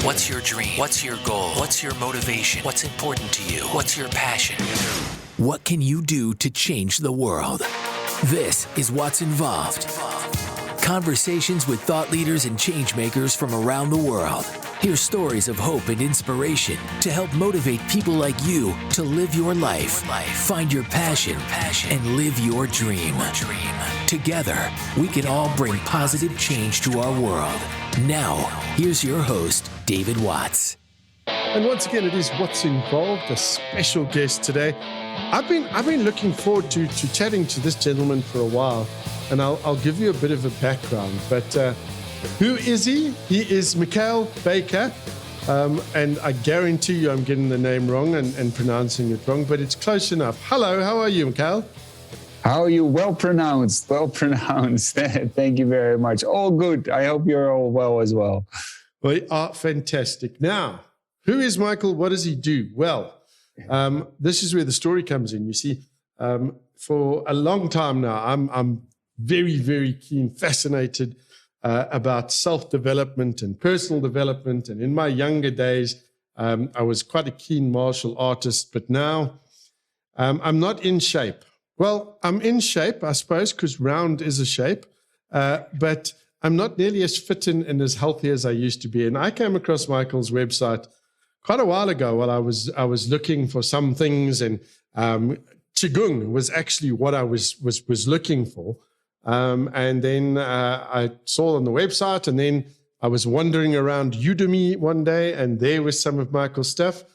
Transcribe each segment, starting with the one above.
What's your dream? What's your goal? What's your motivation? What's important to you? What's your passion? What can you do to change the world? This is What's Involved. Conversations with thought leaders and change makers from around the world. Hear stories of hope and inspiration to help motivate people like you to live your life, find your passion, and live your dream. Together, we can all bring positive change to our world. Now, here's your host, David Watts. And once again, it is What's Involved, a special guest today. I've been looking forward to chatting to this gentleman for a while, and I'll give you a bit of a background. But who is he? He is Michaël Bijker, and I guarantee you I'm getting the name wrong and pronouncing it wrong, but it's close enough. Hello, how are you, Michaël? How are you? Well pronounced. Thank you very much. All good. I hope you're all well as well. We are fantastic. Now, who is Michaël? What does he do? Well, this is where the story comes in. You see, for a long time now, I'm very, very keen, fascinated about self-development and personal development. And in my younger days, I was quite a keen martial artist, but now I'm not in shape. Well, I'm in shape, I suppose, because round is a shape, but I'm not nearly as fit and as healthy as I used to be. And I came across Michael's website quite a while ago while I was looking for some things, and Qigong was actually what I was looking for. And then I saw on the website, and then I was wandering around Udemy one day, and there was some of Michael's stuff.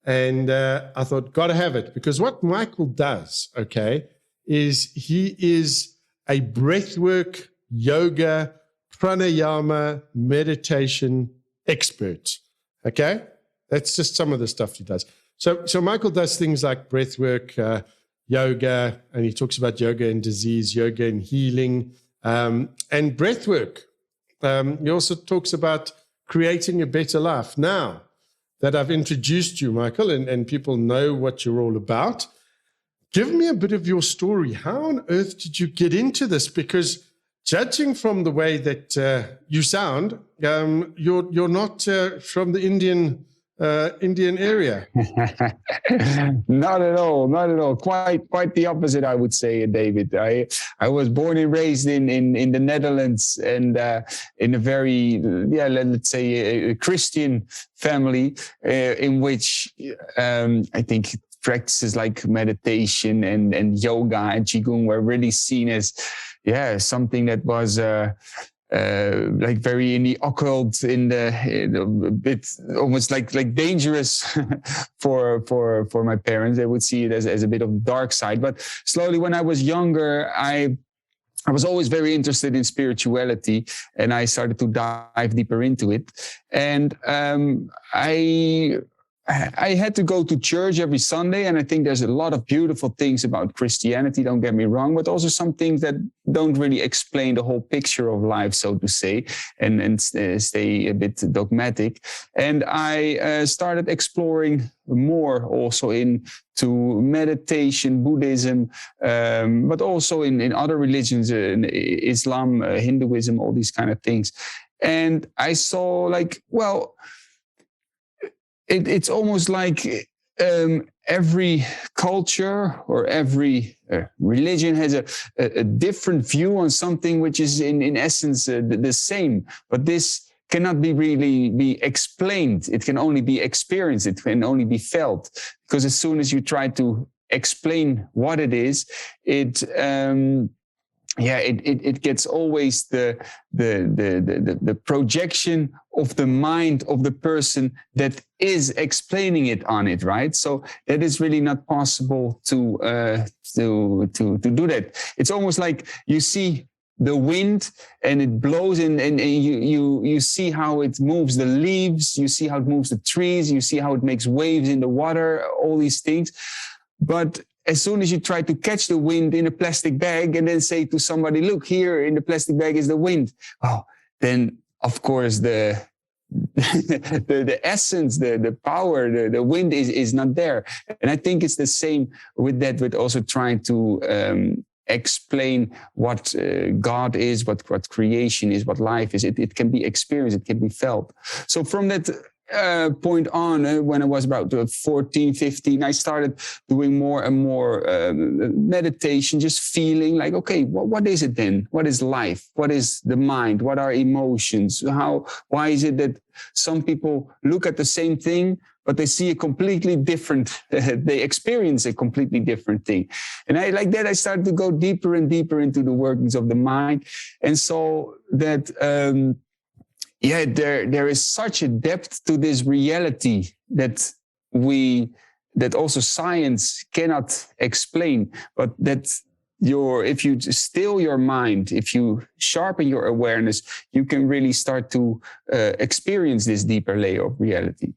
And I thought, got to have it, because what Michael does, okay, is he is a breathwork, yoga, pranayama, meditation expert, okay? That's just some of the stuff he does. So Michael does things like breathwork, yoga, and he talks about yoga and disease, yoga and healing, and breathwork. He also talks about creating a better life. Now that I've introduced you, Michaël, and people know what you're all about, give me a bit of your story. How on earth did you get into this? Because judging from the way that you sound, you're not from the Indian area. Not at all. Quite the opposite, I would say, David. I was born and raised in the Netherlands, and in a very, let's say, a Christian family, in which I think practices like meditation and yoga and Qigong were really seen as something that was like very in the occult, in a bit almost like dangerous for my parents. They would see it as a bit of dark side. But slowly, when I was younger, I was always very interested in spirituality, and I started to dive deeper into it. And I had to go to church every Sunday, and I think there's a lot of beautiful things about Christianity, don't get me wrong, but also some things that don't really explain the whole picture of life, so to say, and stay a bit dogmatic. And I started exploring more also into meditation, Buddhism, but also in other religions, in Islam, Hinduism, all these kind of things. And I saw like, well, it's almost like every culture or every religion has a different view on something which is in essence the same. But this cannot really be explained. It can only be experienced. It can only be felt. Because as soon as you try to explain what it is, it gets always the projection of the mind of the person that is explaining it on it, right? So that is really not possible to do that. It's almost like you see the wind and it blows and you see how it moves the leaves, you see how it moves the trees, you see how it makes waves in the water, all these things. But as soon as you try to catch the wind in a plastic bag and then say to somebody, look, here in the plastic bag is the wind. Oh, then of course the essence, the power, the wind is not there. And I think it's the same with that, with also trying to explain what God is, what creation is, what life is. It can be experienced, it can be felt. So from that point on, when I was about 14, 15, I started doing more and more meditation, just feeling like, okay, what is it then? What is life? What is the mind? What are emotions? Why is it that some people look at the same thing, but they see a completely different, they experience a completely different thing. And I started to go deeper and deeper into the workings of the mind. And so that, there is such a depth to this reality that also science cannot explain, but that if you still your mind, if you sharpen your awareness, you can really start to experience this deeper layer of reality.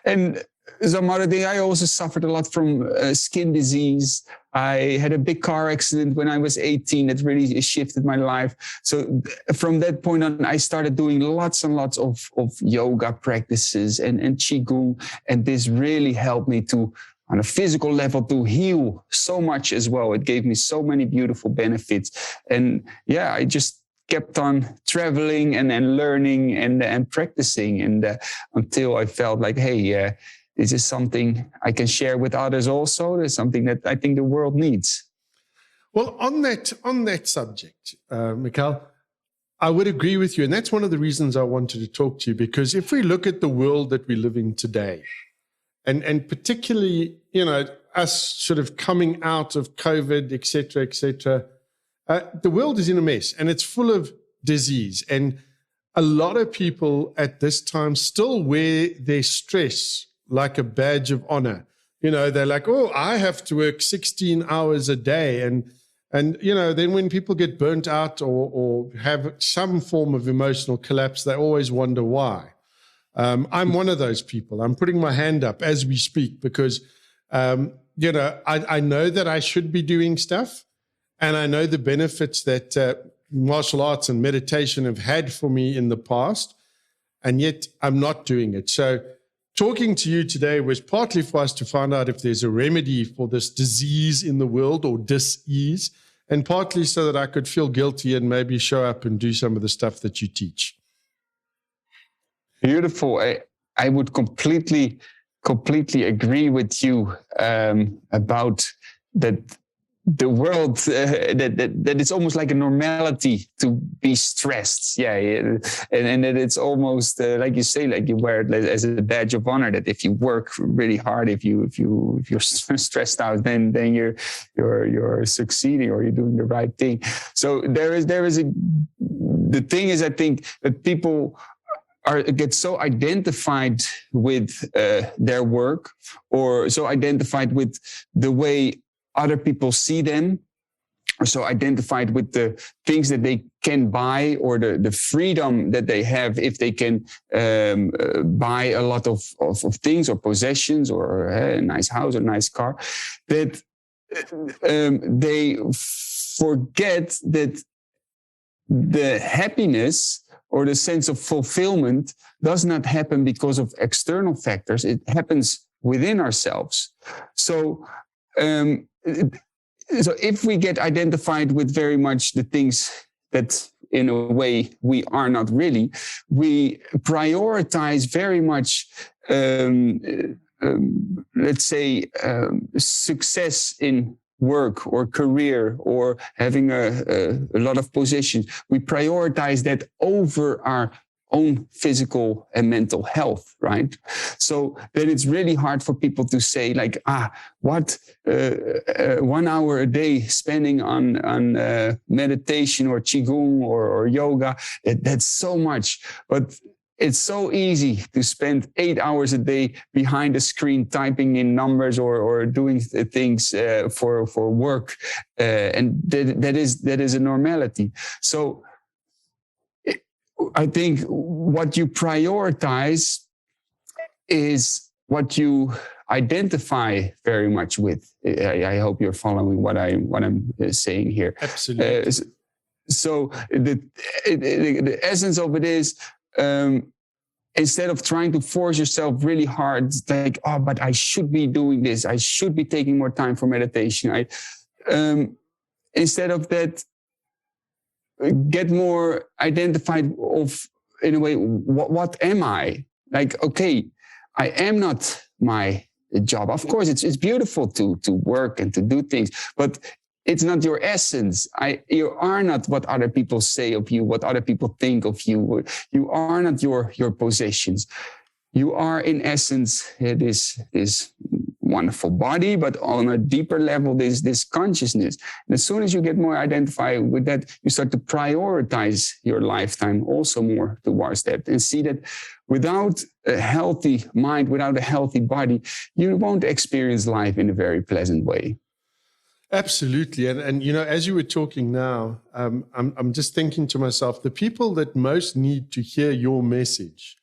And some other thing, I also suffered a lot from skin disease. I had a big car accident when I was 18 that really shifted my life. So from that point on, I started doing lots and lots of yoga practices and qigong. And this really helped me to, on a physical level, to heal so much as well. It gave me so many beautiful benefits. And yeah, I just kept on traveling and learning and practicing. And until I felt like, hey, this is something I can share with others also. There's something that I think the world needs. Well, on that subject, Michaël, I would agree with you. And that's one of the reasons I wanted to talk to you, because if we look at the world that we live in today, and particularly, us sort of coming out of COVID, et cetera, the world is in a mess and it's full of disease. And a lot of people at this time still wear their stress like a badge of honor. They're like, oh, I have to work 16 hours a day. And then when people get burnt out or have some form of emotional collapse, they always wonder why. I'm one of those people. I'm putting my hand up as we speak because, I know that I should be doing stuff. And I know the benefits that martial arts and meditation have had for me in the past. And yet I'm not doing it. So talking to you today was partly for us to find out if there's a remedy for this disease in the world or dis-ease, and partly so that I could feel guilty and maybe show up and do some of the stuff that you teach. Beautiful. I would completely agree with you about that. The world that it's almost like a normality to be stressed, and that it's almost like you say, like you wear it as a badge of honor. That if you work really hard, if you're stressed out, then you're succeeding or you're doing the right thing. So the thing is, I think that people get so identified with their work, or so identified with the way other people see them, or so identified with the things that they can buy, or the freedom that they have if they can buy a lot of things or possessions, or a nice house or a nice car, that they forget that the happiness or the sense of fulfillment does not happen because of external factors. It happens within ourselves. So if we get identified with very much the things that in a way we are not really, we prioritize very much, let's say, success in work or career or having a lot of possessions. We prioritize that over our own physical and mental health, right? So then it's really hard for people to say like, 1 hour a day spending on meditation or qigong or yoga, that's so much. But it's so easy to spend 8 hours a day behind a screen typing in numbers or doing things for work, and that is a normality. So I think what you prioritize is what you identify very much with. I hope you're following what I'm saying here. Absolutely. So the essence of it is, instead of trying to force yourself really hard, it's like, oh, but I should be doing this. I should be taking more time for meditation. instead of that, get more identified of, in a way, what am I? Like, okay, I am not my job. Of course, it's beautiful to work and to do things, but it's not your essence. You are not what other people say of you, what other people think of you. You are not your possessions. You are, in essence, this wonderful body, but on a deeper level, this consciousness. And as soon as you get more identified with that, you start to prioritize your lifetime also more towards that, and see that without a healthy mind, without a healthy body, you won't experience life in a very pleasant way. Absolutely. And you know, as you were talking now, I'm just thinking to myself, the people that most need to hear your message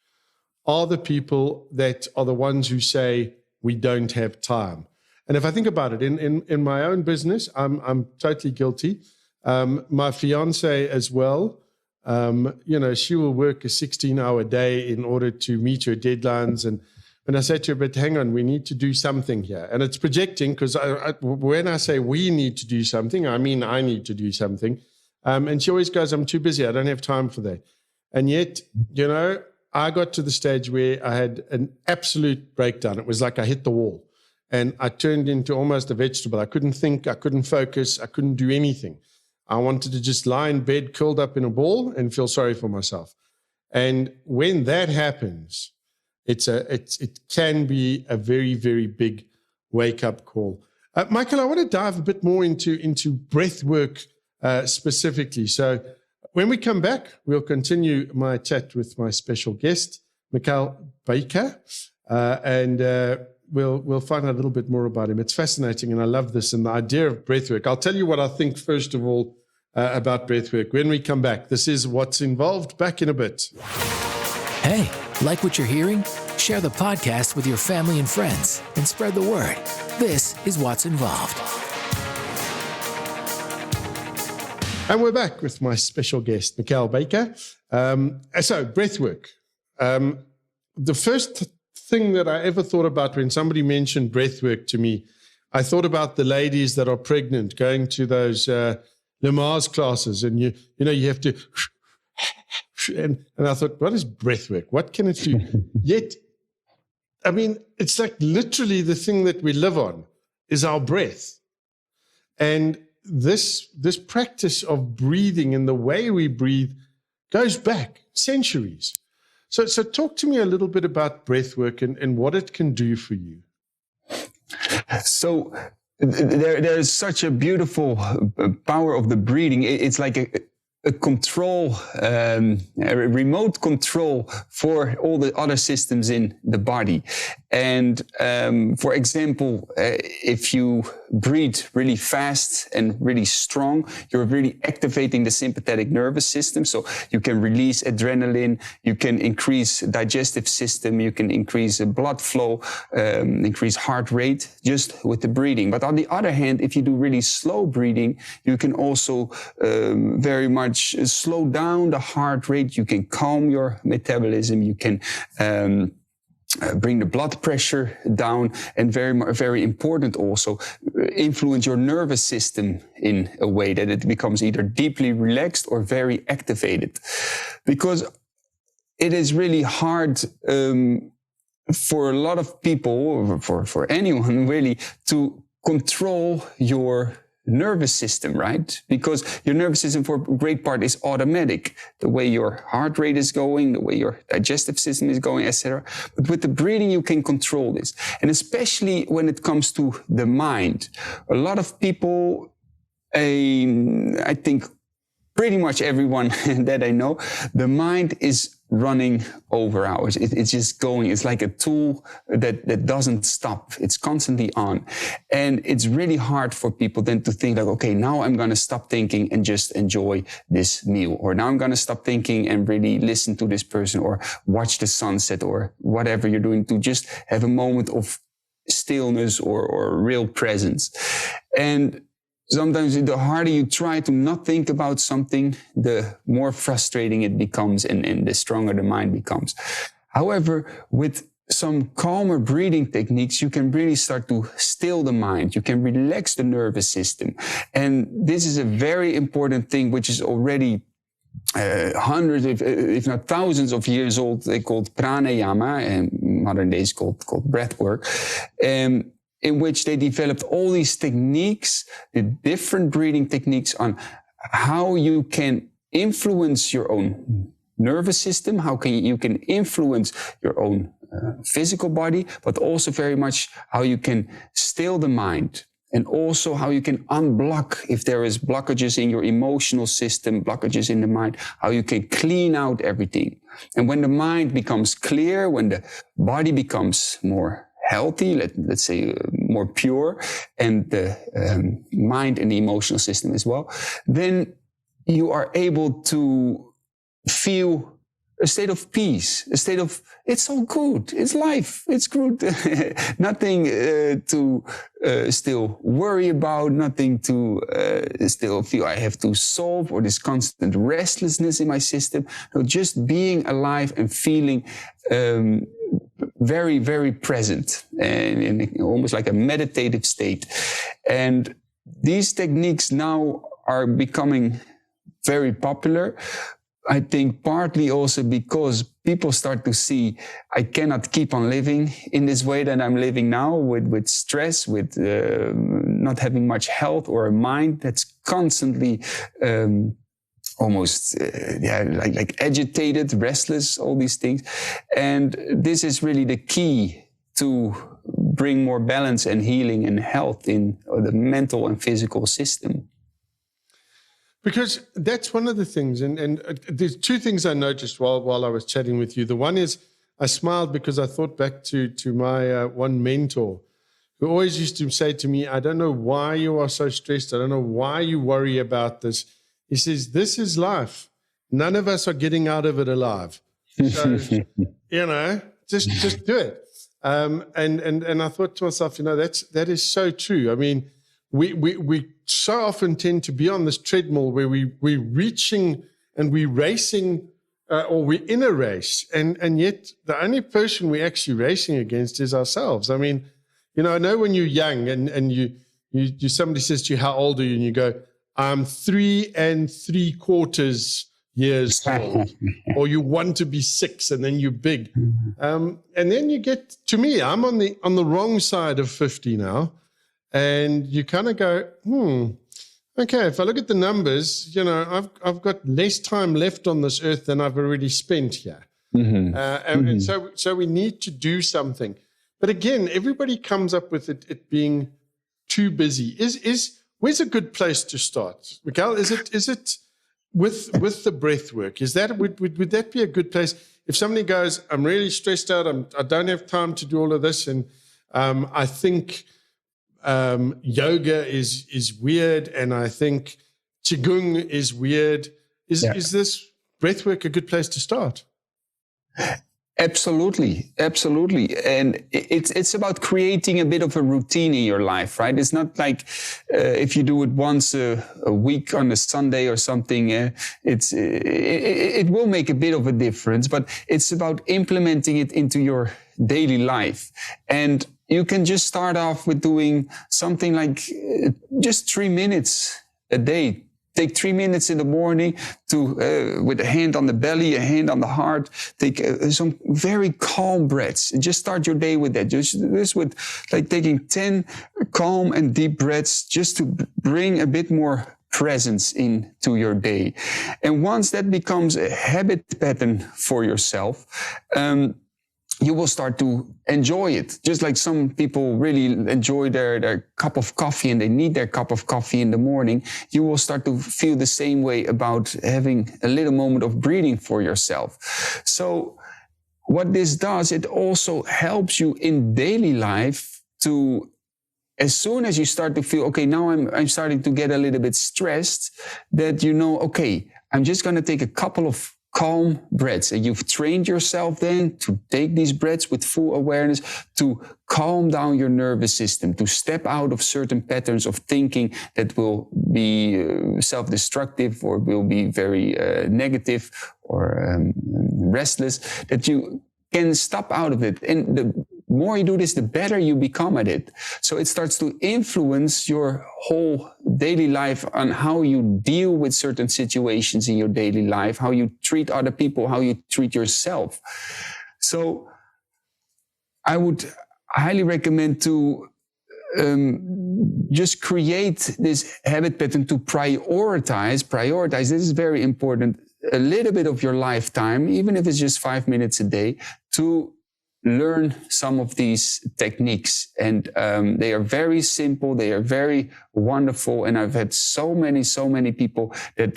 are the people that are the ones who say, we don't have time. And if I think about it, in my own business, I'm totally guilty. My fiance as well, you know, she will work a 16-hour day in order to meet her deadlines. And I said to her, but hang on, we need to do something here. And it's projecting, because when I say we need to do something, I mean I need to do something. And she always goes, I'm too busy, I don't have time for that. And yet, you know, I got to the stage where I had an absolute breakdown. It was like I hit the wall and I turned into almost a vegetable. I couldn't think, I couldn't focus, I couldn't do anything. I wanted to just lie in bed, curled up in a ball, and feel sorry for myself. And when that happens, it can be a very, very big wake-up call. Michael, I want to dive a bit more into breath work specifically. So when we come back, we'll continue my chat with my special guest, Michaël Bijker, and we'll find out a little bit more about him. It's fascinating, and I love this, and the idea of breathwork. I'll tell you what I think, first of all, about breathwork when we come back. This is What's Involved. Back in a bit. Hey, like what you're hearing? Share the podcast with your family and friends and spread the word. This is What's Involved. And we're back with my special guest, Michaël Bijker. So, breathwork. The first thing that I ever thought about when somebody mentioned breathwork to me, I thought about the ladies that are pregnant going to those Lamaze classes, and you know you have to, and I thought, what is breathwork? What can it do? Yet, I mean, it's like literally the thing that we live on is our breath, and this practice of breathing and the way we breathe goes back centuries. So talk to me a little bit about breathwork and what it can do for you. So there's such a beautiful power of the breathing. It's like a control, a remote control for all the other systems in the body. And for example, if you breathe really fast and really strong, you're really activating the sympathetic nervous system. So you can release adrenaline, you can increase digestive system, you can increase blood flow, increase heart rate just with the breathing. But on the other hand, if you do really slow breathing, you can also very much slow down the heart rate. You can calm your metabolism. You can bring the blood pressure down, and very important also, influence your nervous system in a way that it becomes either deeply relaxed or very activated. Because it is really hard for a lot of people, for anyone really, to control your nervous system, right? Because your nervous system for a great part is automatic. The way your heart rate is going, the way your digestive system is going, etc. But with the breathing, you can control this. And especially when it comes to the mind. A lot of people, I think pretty much everyone that I know, the mind is running over hours. It's just going. It's like a tool that doesn't stop. It's constantly on. And it's really hard for people then to think like, okay, now I'm going to stop thinking and just enjoy this meal. Or now I'm going to stop thinking and really listen to this person or watch the sunset or whatever you're doing, to just have a moment of stillness or real presence. And sometimes the harder you try to not think about something, the more frustrating it becomes and the stronger the mind becomes. However, with some calmer breathing techniques, you can really start to still the mind. You can relax the nervous system. And this is a very important thing, which is already hundreds, if not thousands of years old. They called pranayama, and modern days called breathwork, in which they developed all these techniques, the different breathing techniques on how you can influence your own nervous system, how you can influence your own physical body, but also very much how you can still the mind, and also how you can unblock if there is blockages in your emotional system, blockages in the mind, how you can clean out everything. And when the mind becomes clear, when the body becomes more healthy, let's say more pure, and the mind and the emotional system as well, then you are able to feel a state of peace, a state of, it's all good, it's life, it's good. Nothing to still worry about, nothing to still feel I have to solve, or this constant restlessness in my system. No, just being alive and feeling very, very present, and in almost like a meditative state. And these techniques now are becoming very popular. I think partly also because people start to see, I cannot keep on living in this way that I'm living now, with stress, with not having much health, or a mind that's constantly almost like agitated, restless, all these things. And this is really the key to bring more balance and healing and health in the mental and physical system. Because that's one of the things, and there's two things I noticed while I was chatting with you. The one is I smiled because I thought back to my one mentor who always used to say to me, I don't know why you are so stressed. I don't know why you worry about this. He says, this is life. None of us are getting out of it alive. So, just do it. And I thought to myself, that is so true. I mean, we so often tend to be on this treadmill where we're reaching and we're racing, or we're in a race, and yet the only person we're actually racing against is ourselves. I mean, I know when you're young and you somebody says to you, how old are you? And you go, I'm 3 3/4 years old. Or you want to be 6 and then you're big. And then you get, to me, I'm on the wrong side of 50 now. And you kind of go, okay, if I look at the numbers, I've got less time left on this earth than I've already spent here. And so we need to do something. But again, everybody comes up with it being too busy. Where's a good place to start? Michaël, is it with the breath work? Would that be a good place? If somebody goes, I'm really stressed out, I don't have time to do all of this, and I think yoga is weird, and I think qigong is weird. Is this breathwork a good place to start? Absolutely. And it's about creating a bit of a routine in your life, right? It's not like if you do it once a week on a Sunday or something, it will make a bit of a difference, but it's about implementing it into your daily life. And you can just start off with doing something like just 3 minutes a day. Take 3 minutes in the morning to, with a hand on the belly, a hand on the heart, take some very calm breaths. And just start your day with that. Just with like taking 10 calm and deep breaths, just to bring a bit more presence into your day. And once that becomes a habit pattern for yourself, you will start to enjoy it. Just like some people really enjoy their cup of coffee and they need their cup of coffee in the morning, you will start to feel the same way about having a little moment of breathing for yourself. So what this does, it also helps you in daily life to, as soon as you start to feel, okay, now I'm starting to get a little bit stressed, that okay, I'm just going to take a couple of calm breaths, and you've trained yourself then to take these breaths with full awareness to calm down your nervous system, to step out of certain patterns of thinking that will be self-destructive or will be very negative or restless, that you can step out of it. And the more you do this, the better you become at it. So it starts to influence your whole daily life on how you deal with certain situations in your daily life, how you treat other people, how you treat yourself. So I would highly recommend to just create this habit pattern to prioritize. This is very important. A little bit of your lifetime, even if it's just 5 minutes a day, to learn some of these techniques. And they are very simple. They are very wonderful. And I've had so many people that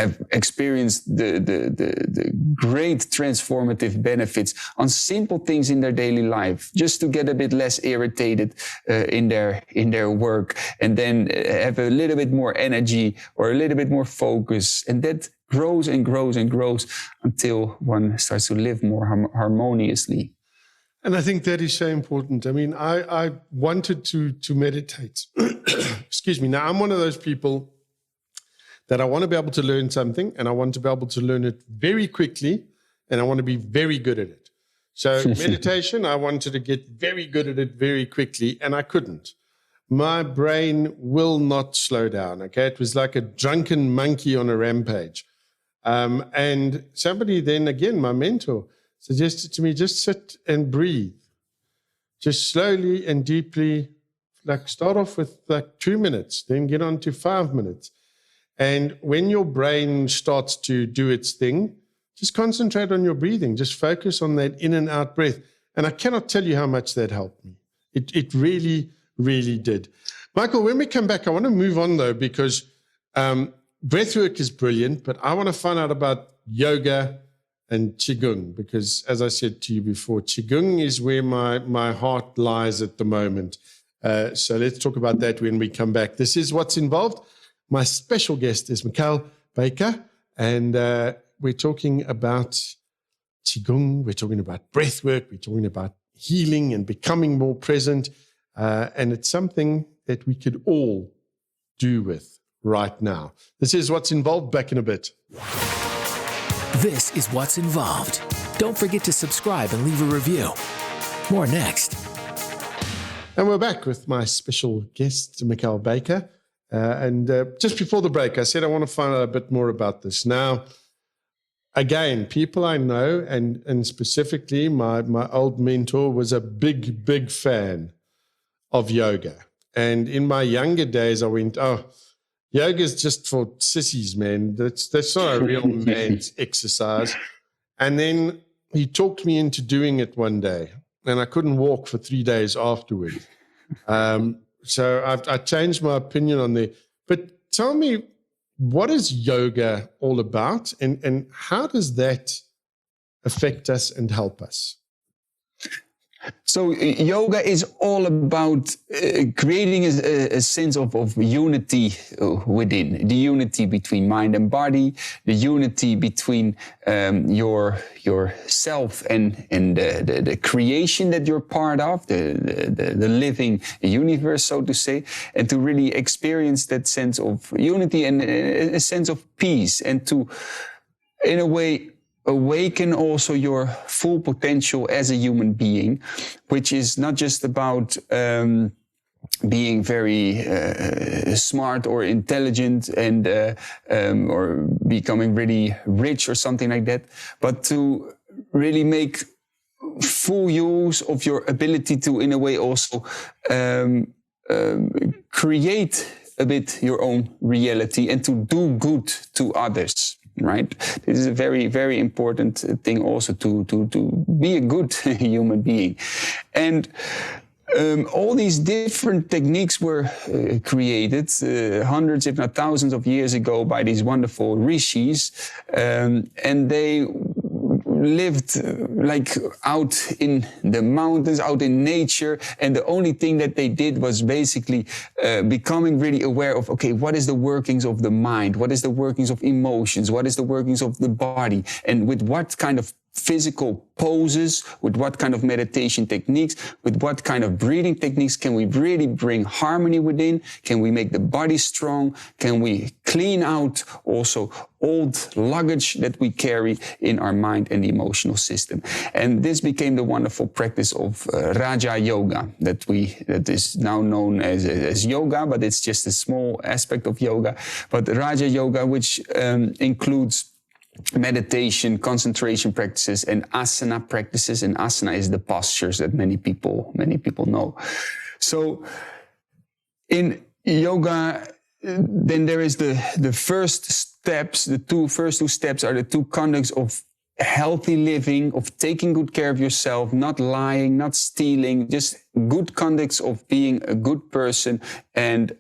have experienced the great transformative benefits on simple things in their daily life, just to get a bit less irritated in their work, and then have a little bit more energy or a little bit more focus. And that grows and grows and grows until one starts to live more harmoniously. And I think that is so important. I mean, I wanted to meditate. Excuse me. Now, I'm one of those people that I want to be able to learn something, and I want to be able to learn it very quickly, and I want to be very good at it. So meditation, I wanted to get very good at it very quickly, and I couldn't. My brain will not slow down, okay? It was like a drunken monkey on a rampage. And somebody then, again, my mentor, suggested to me, just sit and breathe. Just slowly and deeply, like start off with like 2 minutes, then get on to 5 minutes. And when your brain starts to do its thing, just concentrate on your breathing. Just focus on that in and out breath. And I cannot tell you how much that helped me. It really, really did. Michael, when we come back, I want to move on, though, because breathwork is brilliant, but I want to find out about yoga and Qigong, because, as I said to you before, Qigong is where my heart lies at the moment. So let's talk about that when we come back. This is What's Involved. My special guest is Michaël Bijker, and we're talking about Qigong, we're talking about breathwork, we're talking about healing and becoming more present, and it's something that we could all do with right now. This is What's Involved. Back in a bit. This is What's Involved. Don't forget to subscribe and leave a review. More next. And we're back with my special guest, Michaël Bijker. And just before the break, I said I want to find out a bit more about this. Now, again, people I know, and specifically my old mentor was a big fan of yoga. And in my younger days, I went, yoga is just for sissies, man. That's not a real man's exercise. And then he talked me into doing it one day, and I couldn't walk for 3 days afterwards. So I changed my opinion on there. But tell me, what is yoga all about, and how does that affect us and help us? So yoga is all about creating a sense of unity within, the unity between mind and body, the unity between your self and the creation that you're part of, the living universe, so to say, and to really experience that sense of unity and a sense of peace, and to, in a way, awaken also your full potential as a human being, which is not just about being very smart or intelligent and or becoming really rich or something like that, but to really make full use of your ability to, in a way, also create a bit your own reality and to do good to others. Right? This is a very, very important thing also to be a good human being. And all these different techniques were created hundreds, if not thousands of years ago by these wonderful rishis. And they lived like out in the mountains, out in nature. And the only thing that they did was basically becoming really aware of, okay, what is the workings of the mind? What is the workings of emotions? What is the workings of the body? And with what kind of physical poses, with what kind of meditation techniques, with what kind of breathing techniques can we really bring harmony within? Can we make the body strong? Can we clean out also old luggage that we carry in our mind and the emotional system? And this became the wonderful practice of Raja Yoga that is now known as yoga, but it's just a small aspect of yoga. But Raja Yoga, which includes meditation, concentration practices, and asana practices. And asana is the postures that many people know. So in yoga, then there is the first steps. The first two steps are the two conducts of healthy living, of taking good care of yourself, not lying, not stealing, just good conducts of being a good person and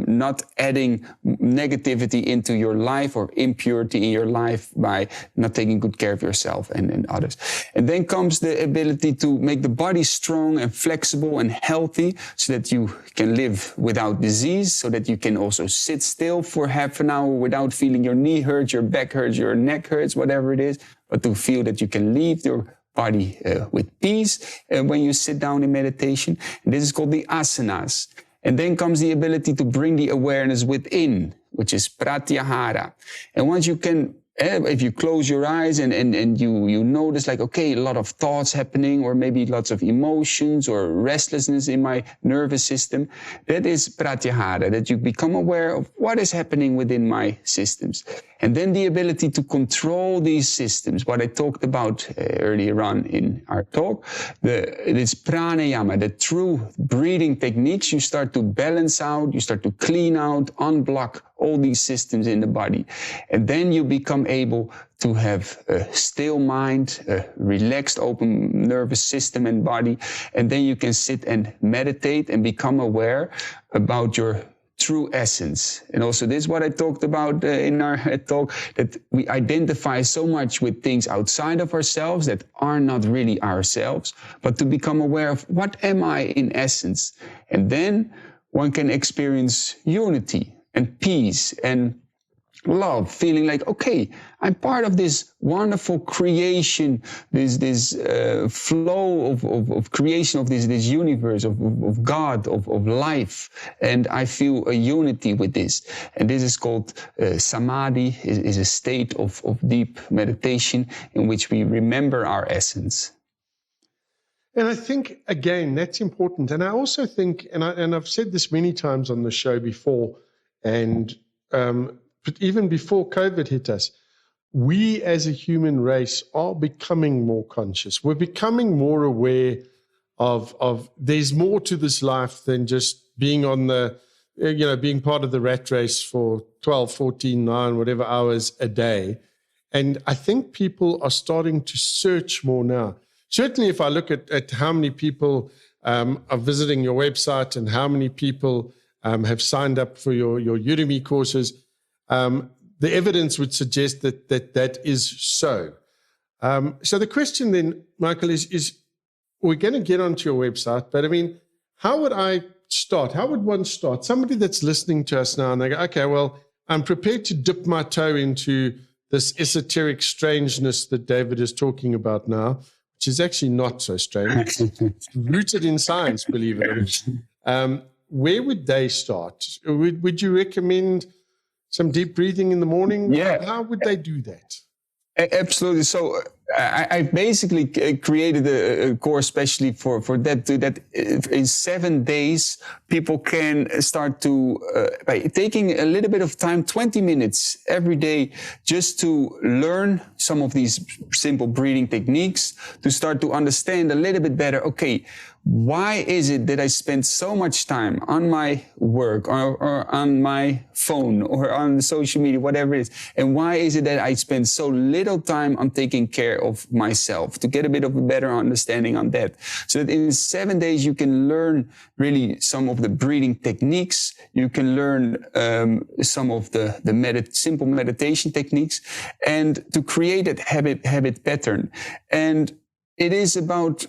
not adding negativity into your life or impurity in your life by not taking good care of yourself and others. And then comes the ability to make the body strong and flexible and healthy so that you can live without disease, so that you can also sit still for half an hour without feeling your knee hurts, your back hurts, your neck hurts, whatever it is, but to feel that you can leave your body with peace when you sit down in meditation. And this is called the asanas. And then comes the ability to bring the awareness within, which is pratyahara. And once you can, if you close your eyes and you notice like, okay, a lot of thoughts happening, or maybe lots of emotions or restlessness in my nervous system, that is pratyahara, that you become aware of what is happening within my systems. And then the ability to control these systems, what I talked about earlier on in our talk, this pranayama, the true breathing techniques. You start to balance out, you start to clean out, unblock all these systems in the body. And then you become able to have a still mind, a relaxed, open nervous system and body. And then you can sit and meditate and become aware about your true essence. And also this is what I talked about in our talk, that we identify so much with things outside of ourselves that are not really ourselves, but to become aware of what am I in essence. And then one can experience unity and peace and love, feeling like, okay, I'm part of this wonderful creation, this flow of creation of this universe, of God, of life. And I feel a unity with this. And this is called samadhi, is a state of deep meditation in which we remember our essence. And I think, again, that's important. And I also think, and I've said this many times on the show before, and but even before COVID hit us, we as a human race are becoming more conscious. We're becoming more aware of there's more to this life than just being on the, being part of the rat race for 12, 14, 9, whatever hours a day. And I think people are starting to search more now. Certainly if I look at how many people are visiting your website and how many people have signed up for your Udemy courses, the evidence would suggest that is so. So the question then, Michael, is we're going to get onto your website, but I mean, how would I start? How would one start? Somebody that's listening to us now and they go, okay, well, I'm prepared to dip my toe into this esoteric strangeness that David is talking about now, which is actually not so strange. It's rooted in science, believe it or not. Where would they start? Would you recommend some deep breathing in the morning? Yeah. How would they do that? Absolutely. So I basically created a course especially for that, that in 7 days, people can start to, by taking a little bit of time, 20 minutes every day, just to learn some of these simple breathing techniques, to start to understand a little bit better, okay, why is it that I spend so much time on my work or on my phone or on social media, whatever it is? And why is it that I spend so little time on taking care of myself, to get a bit of a better understanding on that? So that in 7 days, you can learn really some of the breathing techniques. You can learn some of the simple meditation techniques, and to create that habit pattern. And it is about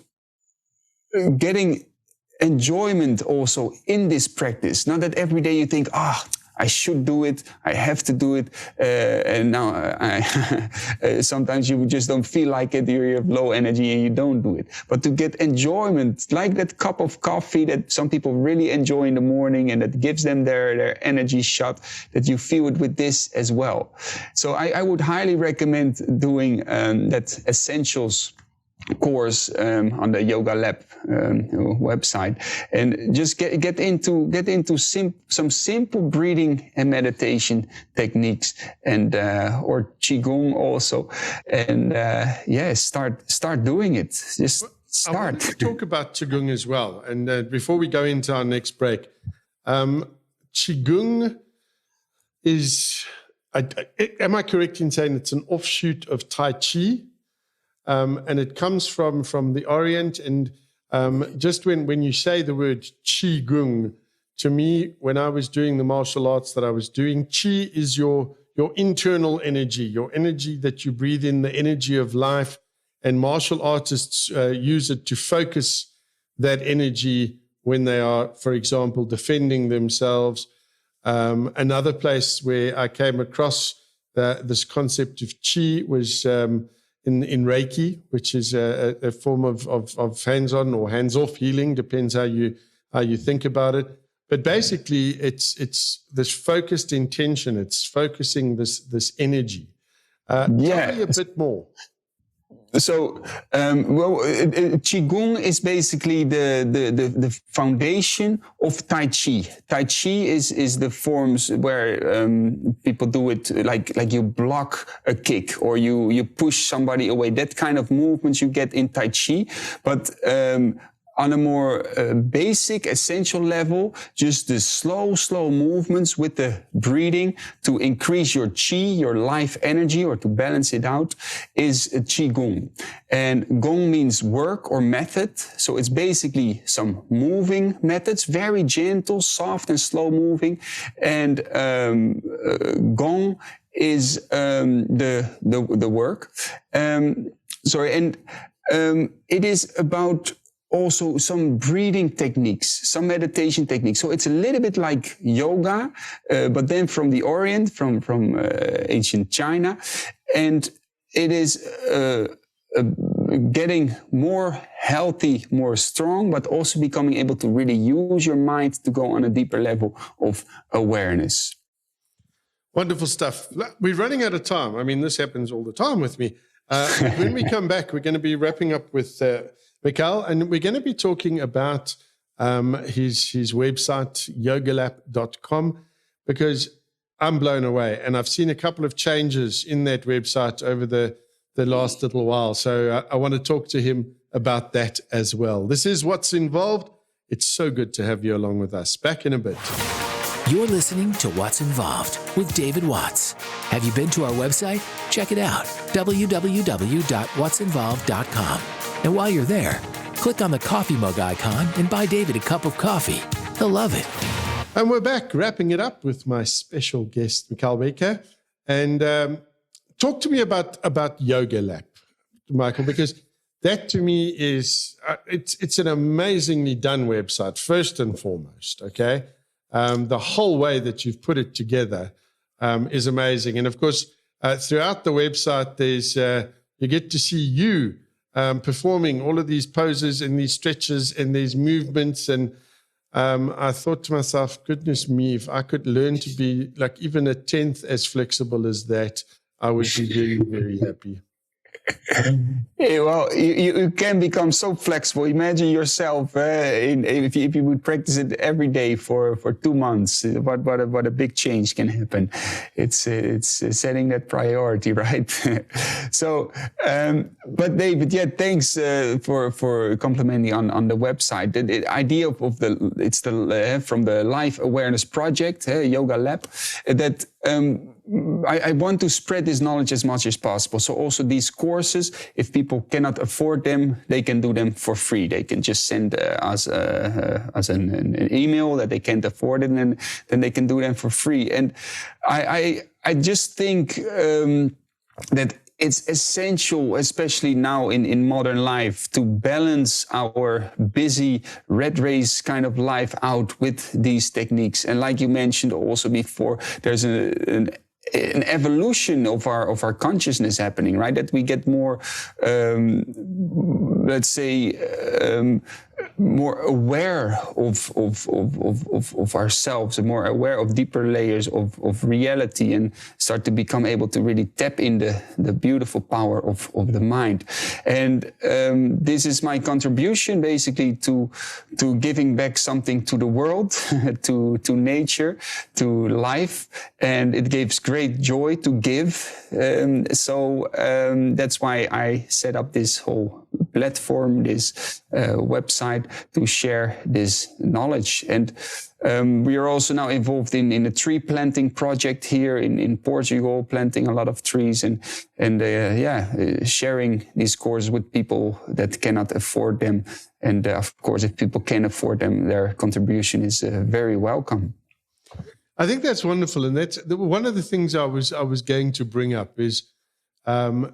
getting enjoyment also in this practice. Not that every day you think, I should do it. I have to do it. And now sometimes you just don't feel like it. You have low energy and you don't do it. But to get enjoyment, like that cup of coffee that some people really enjoy in the morning and that gives them their energy shot, that you feel it with this as well. So I would highly recommend doing that Essentials course on the Yogalap website, and just get into some simple breathing and meditation techniques, and or qigong also, and start doing it. Just start. I want to talk about qigong as well, and before we go into our next break, qigong is. Am I correct in saying it's an offshoot of Tai Chi? And it comes from the Orient. And just when you say the word Qigong, to me, when I was doing the martial arts that I was doing, Qi is your internal energy, your energy that you breathe in, the energy of life. And martial artists use it to focus that energy when they are, for example, defending themselves. Another place where I came across this concept of Qi was in Reiki, which is a form of hands-on or hands-off healing, depends how you think about it. But basically, it's this focused intention. It's focusing this energy. Tell me a bit more. So, Qigong is basically the foundation of Tai Chi. Tai Chi is the forms where people do it like you block a kick or you push somebody away. That kind of movements you get in Tai Chi, but on a more basic, essential level, just the slow movements with the breathing to increase your qi, your life energy, or to balance it out, is Qigong. And Gong means work or method. So it's basically some moving methods, very gentle, soft and slow moving. And Gong is the work. It is about also some breathing techniques, some meditation techniques. So it's a little bit like yoga, but then from the Orient, from ancient China. And it is getting more healthy, more strong, but also becoming able to really use your mind to go on a deeper level of awareness. Wonderful stuff. We're running out of time. I mean, this happens all the time with me. When we come back, we're going to be wrapping up with Michaël, and we're going to be talking about his website, yogalap.com, because I'm blown away. And I've seen a couple of changes in that website over the last little while. So I want to talk to him about that as well. This is What's Involved. It's so good to have you along with us. Back in a bit. You're listening to What's Involved with David Watts. Have you been to our website? Check it out, www.what'sinvolved.com. And while you're there, click on the coffee mug icon and buy David a cup of coffee. He'll love it. And we're back, wrapping it up with my special guest, Michaël Bijker. And talk to me about Yogalap, Michaël, because that to me is, it's an amazingly done website, first and foremost, okay? The whole way that you've put it together is amazing. And of course, throughout the website, there's you get to see you performing all of these poses and these stretches and these movements. And I thought to myself, goodness me, if I could learn to be like even a 10th as flexible as that, I would be very, very happy. Yeah, well, you can become so flexible. Imagine yourself if you would practice it every day for 2 months. What a big change can happen. It's setting that priority, right? So, but David, thanks for complimenting on the website. The idea of it's from the Life Awareness Project, Yogalap, that. I want to spread this knowledge as much as possible. So also these courses, if people cannot afford them, they can do them for free. They can just send us an email that they can't afford it, and then they can do them for free. And I just think that it's essential, especially now in modern life, to balance our busy rat race kind of life out with these techniques. And like you mentioned also before, there's an evolution of our consciousness happening, right? That we get more, let's say, more aware of ourselves, and more aware of deeper layers of reality, and start to become able to really tap in the beautiful power of the mind. And this is my contribution basically to giving back something to the world, to nature, to life, and it gives great joy to give. So that's why I set up this whole platform, this website, to share this knowledge. And we are also now involved in a tree planting project here in Portugal, planting a lot of trees and sharing these courses with people that cannot afford them. And of course, if people can afford them, their contribution is very welcome. I think that's wonderful. And that's one of the things I was going to bring up is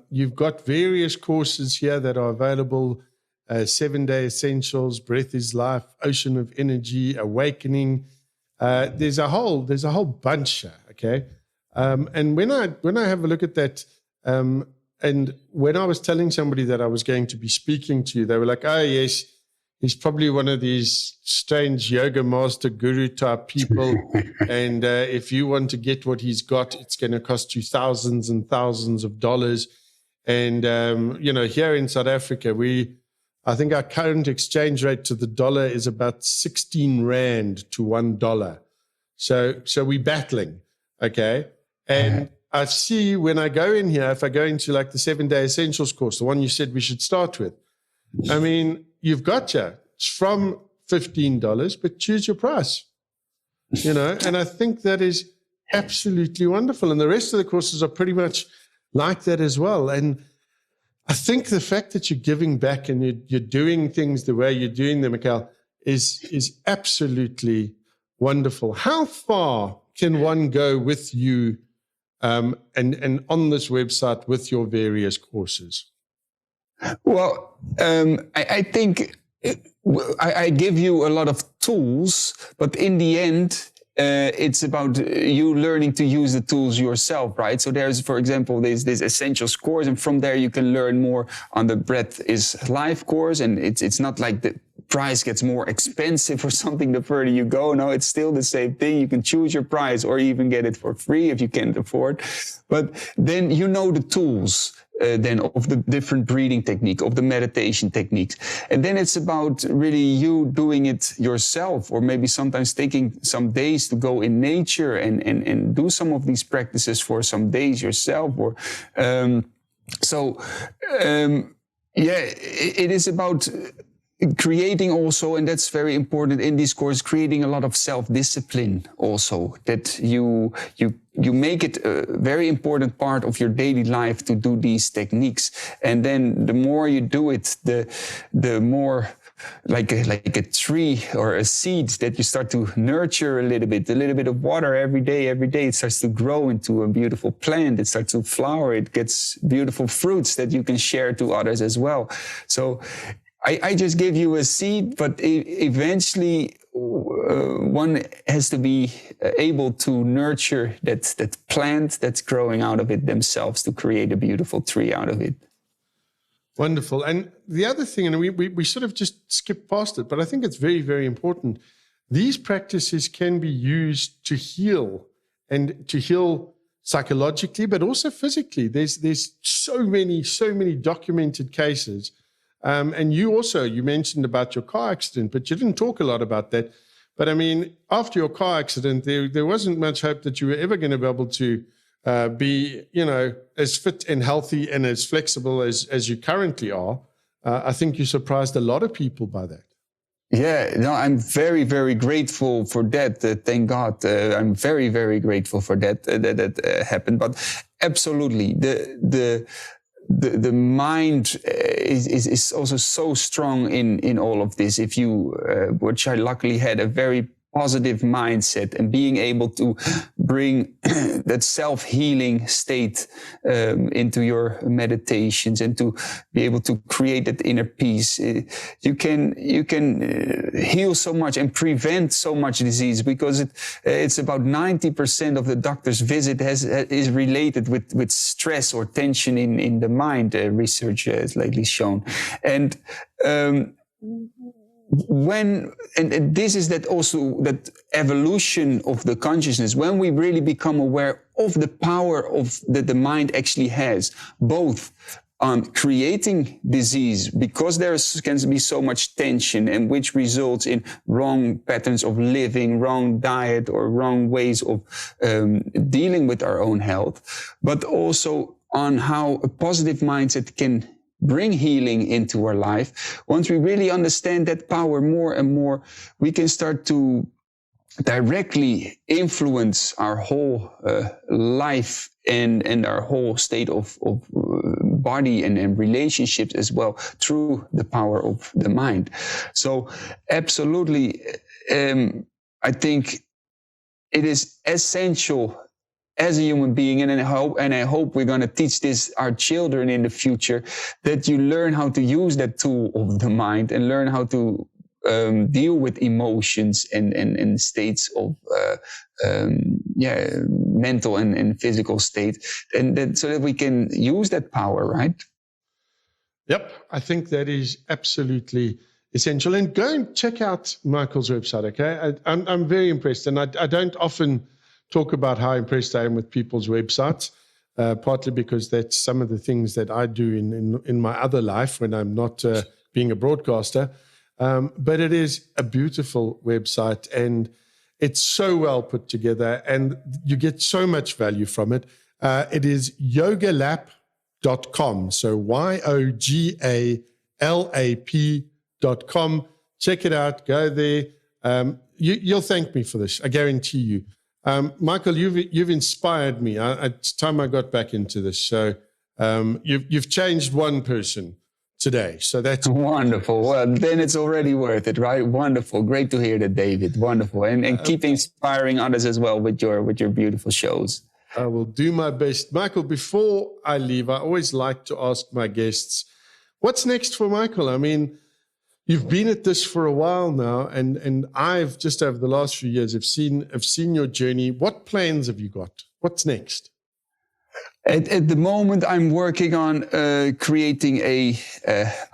you've got various courses here that are available: 7-Day Essentials, Breath is Life, Ocean of Energy, Awakening. There's a whole bunch here. Okay, and when I have a look at that, and when I was telling somebody that I was going to be speaking to you, they were like, "Oh yes, he's probably one of these strange yoga master guru type people. And if you want to get what he's got, it's going to cost you thousands and thousands of dollars." And, here in South Africa, I think our current exchange rate to the dollar is about 16 Rand to $1. So we're battling. Okay. And I see when I go in here, if I go into like the 7-Day Essentials course, the one you said we should start with, I mean, you've got it's from $15, but choose your price, and I think that is absolutely wonderful. And the rest of the courses are pretty much like that as well. And I think the fact that you're giving back and you're doing things the way you're doing them, Michaël, is absolutely wonderful. How far can one go with you and on this website with your various courses? Well, I think I give you a lot of tools, but in the end, it's about you learning to use the tools yourself, right? So there's, for example, this Essentials course, and from there you can learn more on the Breath is Life course, and it's not like the price gets more expensive or something the further you go. No, it's still the same thing. You can choose your price or even get it for free if you can't afford. But then you know the tools then of the different breathing technique, of the meditation techniques. And then it's about really you doing it yourself, or maybe sometimes taking some days to go in nature and do some of these practices for some days yourself. Or it is about creating also, and that's very important in this course, creating a lot of self-discipline also, that you make it a very important part of your daily life to do these techniques. And then the more you do it, the more like a tree or a seed that you start to nurture a little bit of water every day, it starts to grow into a beautiful plant. It starts to flower. It gets beautiful fruits that you can share to others as well. So I just give you a seed, but eventually one has to be able to nurture that plant that's growing out of it themselves to create a beautiful tree out of it. Wonderful. And the other thing, and we sort of just skipped past it, but I think it's very, very important. These practices can be used to heal, and to heal psychologically, but also physically. There's so many documented cases. And you mentioned about your car accident, but you didn't talk a lot about that. But I mean, after your car accident, there wasn't much hope that you were ever going to be able to be, as fit and healthy and as flexible as you currently are. I think you surprised a lot of people by that. Yeah, no, I'm very, very grateful for that. Thank God. I'm very, very grateful for that happened. But absolutely, the mind is also so strong in all of this. If you, which I luckily had a very positive mindset and being able to bring that self-healing state into your meditations and to be able to create that inner peace. You can heal so much and prevent so much disease, because it's about 90% of the doctor's visit is related with stress or tension in the mind. Research has lately shown. And this is that evolution of the consciousness, when we really become aware of the power of that the mind actually has, both on creating disease, because there can be so much tension, and which results in wrong patterns of living, wrong diet, or wrong ways of dealing with our own health, but also on how a positive mindset can bring healing into our life. Once we really understand that power more and more, we can start to directly influence our whole life and our whole state of body and relationships as well, through the power of the mind. So absolutely, I think it is essential as a human being, and I hope we're going to teach this our children in the future, that you learn how to use that tool of the mind and learn how to deal with emotions and states of mental and physical state, and that, so that we can use that power, right? Yep, I think that is absolutely essential. And go and check out Michael's website, okay? I'm very impressed, and I don't often talk about how impressed I am with people's websites, partly because that's some of the things that I do in my other life when I'm not being a broadcaster. But it is a beautiful website, and it's so well put together, and you get so much value from it. It is yogalap.com. So yogalap.com. Check it out. Go there. You'll thank me for this. I guarantee you. Michael, you've inspired me. It's time I got back into this. So you've changed one person today. So that's wonderful. Well, then it's already worth it, right? Wonderful. Great to hear that, David. Wonderful. And keep inspiring others as well with your beautiful shows. I will do my best. Michael, before I leave, I always like to ask my guests, what's next for Michael? I mean, you've been at this for a while now, and I've just over the last few years, I've seen your journey. What plans have you got? What's next? At the moment, I'm working on creating a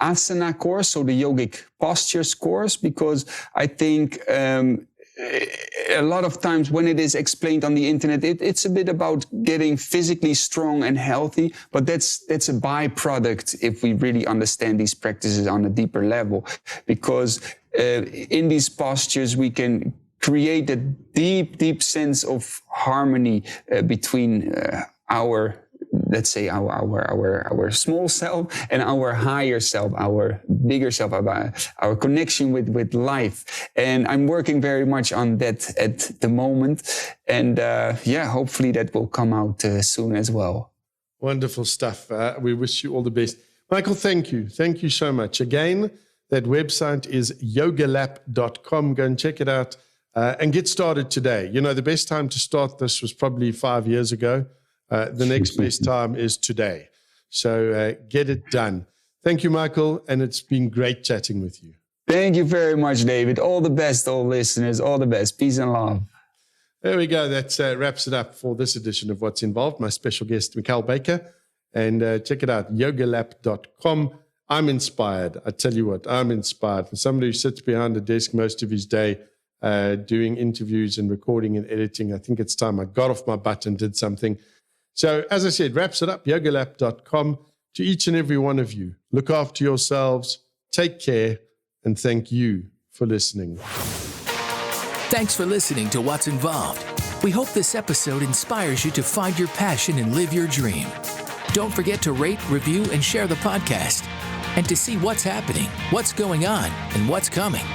asana course, so the yogic postures course, because I think a lot of times when it is explained on the internet, it's a bit about getting physically strong and healthy, but that's a byproduct if we really understand these practices on a deeper level, because in these postures we can create a deep sense of harmony between our, let's say, our small self and our higher self, our bigger self, our connection with life. And I'm working very much on that at the moment. And hopefully that will come out soon as well. Wonderful stuff. We wish you all the best. Michael, thank you. Thank you so much. Again, that website is yogalap.com. Go and check it out and get started today. You know, the best time to start this was probably 5 years ago. The next best time is today. So get it done. Thank you, Michael. And it's been great chatting with you. Thank you very much, David. All the best, all listeners. All the best. Peace and love. There we go. That wraps it up for this edition of What's Involved. My special guest, Michaël Bijker. And check it out, yogalap.com. I'm inspired. I tell you what, I'm inspired. For somebody who sits behind a desk most of his day doing interviews and recording and editing, I think it's time I got off my butt and did something. So, as I said, wraps it up, yogalap.com. To each and every one of you, look after yourselves, take care, and thank you for listening. Thanks for listening to What's Involved. We hope this episode inspires you to find your passion and live your dream. Don't forget to rate, review, and share the podcast. And to see what's happening, what's going on, and what's coming,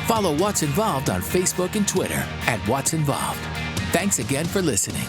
follow What's Involved on Facebook and Twitter @What's Involved. Thanks again for listening.